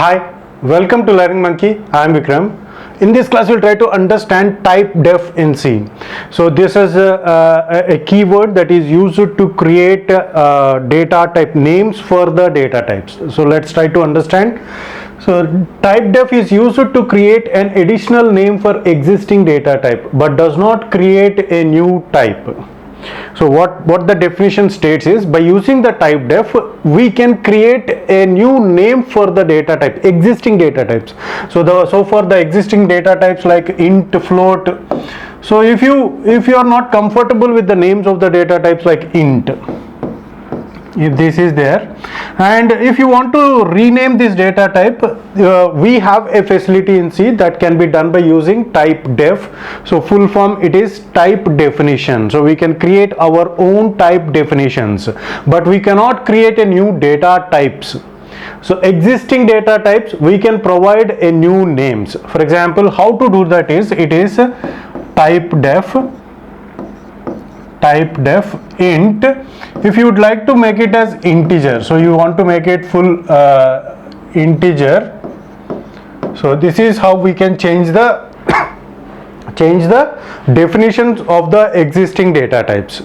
Hi, welcome to Learning Monkey. I am Vikram. In this class, we'll try to understand type def in C. So this is a keyword that is used to create data type names for the data types. So let's try to understand. So type def is used to create an additional name for existing data type, but does not create a new type. So what the definition states is, by using the type def, we can create a new name for the data type, existing data types. So for the existing data types like int, float. So if you are not comfortable with the names of the data types like int, if this is there, and if you want to rename this data type, we have a facility in C that can be done by using type def. So full form, it is type definition. So we can create our own type definitions, but we cannot create a new data types. So existing data types, we can provide a new names. For example, how to do that is, it is type def int. If you would like to make it as integer, so you want to make it full integer, so this is how we can change the definitions of the existing data types.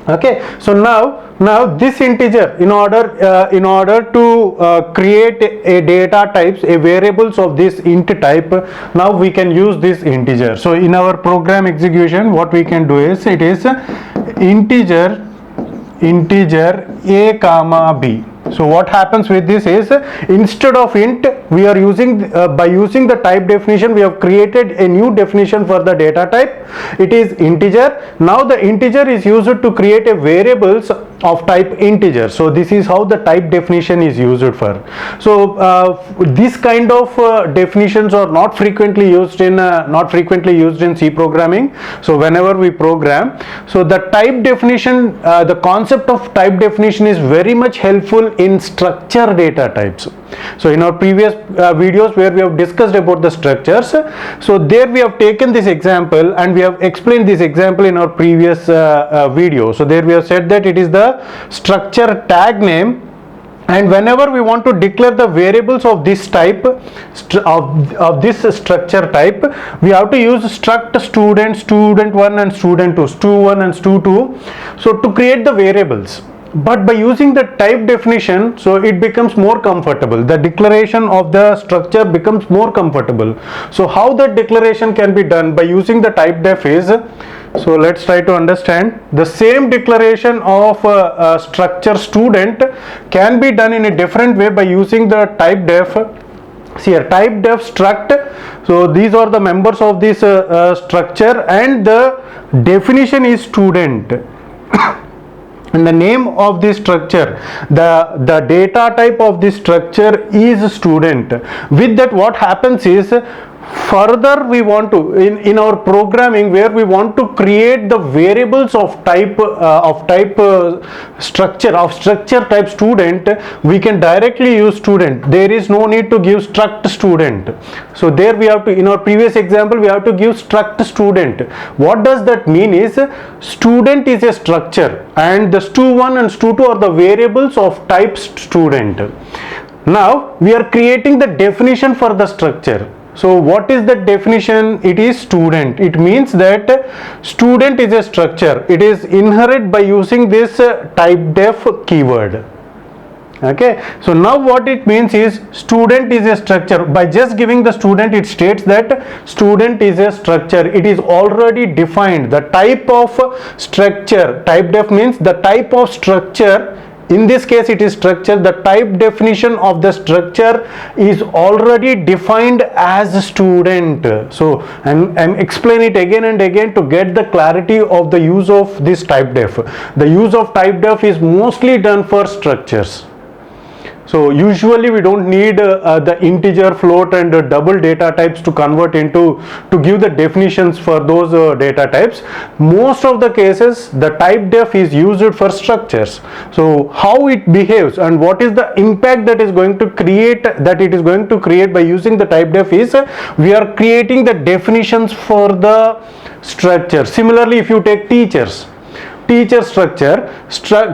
Okay, so now this integer, in order to create a data types, a variables of this int type, now we can use this integer. So in our program execution, what we can do is, it is integer a comma b. So what happens with this is, instead of int, we are using by using the type definition, we have created a new definition for the data type. It is integer. Now the integer is used to create a variables of type integer. So this is how the type definition is used for. So this kind of definitions are not frequently used in C programming. So whenever we program, so the type definition, the concept of type definition is very much helpful in structure data types. So in our previous videos where we have discussed about the structures, so there we have taken this example and we have explained this example in our previous video. So there we have said that it is the structure tag name, and whenever we want to declare the variables of this type, of this structure type, we have to use struct student, student1 and student2, stu1 and stu2, so to create the variables. But by using the type definition, so it becomes more comfortable. The declaration of the structure becomes more comfortable. So how the declaration can be done by using the type def is, so let's try to understand. The same declaration of structure student can be done in a different way by using the type def. See here, type def struct. So these are the members of this structure, and the definition is student. And the name of this structure, the data type of this structure is student. With that, what happens is, further we want to, in our programming where we want to create the variables of structure type student, we can directly use student. There is no need to give struct student. So there we have to, in our previous example, we have to give struct student. What does that mean is, student is a structure and the stu1 and stu2 are the variables of type student. Now we are creating the definition for the structure. So what is the definition? It is student. It means that student is a structure. It is inherent by using this type def keyword. Okay, so now what it means is, student is a structure. By just giving the student, it states that student is a structure. It is already defined. The type of structure, type def means the type of structure. In this case, it is structure. The type definition of the structure is already defined as student. So I'm explain it again and again to get the clarity of the use of this type def. The use of type def is mostly done for structures. So usually we don't need the integer, float and double data types to convert into, to give the definitions for those data types. Most of the cases the type def is used for structures. So how it behaves and what is the impact that is going to create, by using the type def is, we are creating the definitions for the structure. Similarly, if you take teachers, teacher structure,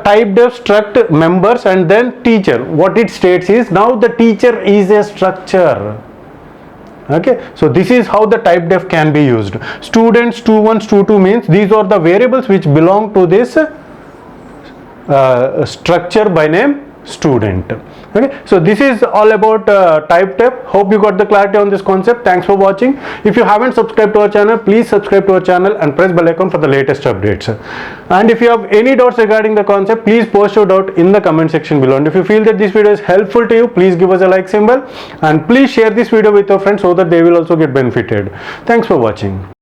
type def struct members and then teacher. What it states is now the teacher is a structure. Okay, so this is how the type def can be used. Students, stu1, stu2 means these are the variables which belong to this structure by name student. Okay, so this is all about type def. Hope you got the clarity on this concept. Thanks for watching. If you haven't subscribed to our channel, please subscribe to our channel and press bell icon for the latest updates. And if you have any doubts regarding the concept, please post your doubt in the comment section below. And if you feel that this video is helpful to you, please give us a like symbol and please share this video with your friends so that they will also get benefited. Thanks for watching.